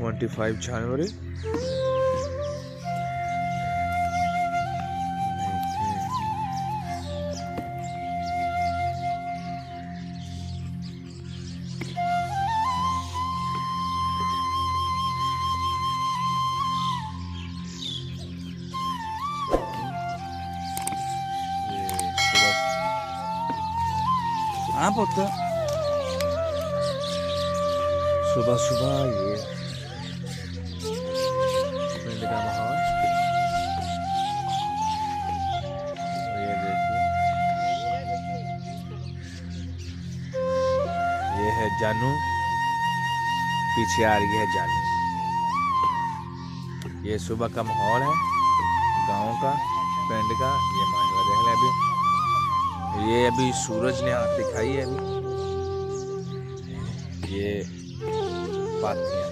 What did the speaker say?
25 जनवरी। हाँ पुत्र, सुबह सुबह ये पिंड का माहौल। ये देखिए, ये है जानू, पीछे आ रही है जानू। ये सुबह का माहौल है गांव का, पिंड का। ये माशा देख लें, अभी सूरज ने हाथ दिखाई है। अभी ये पाथियां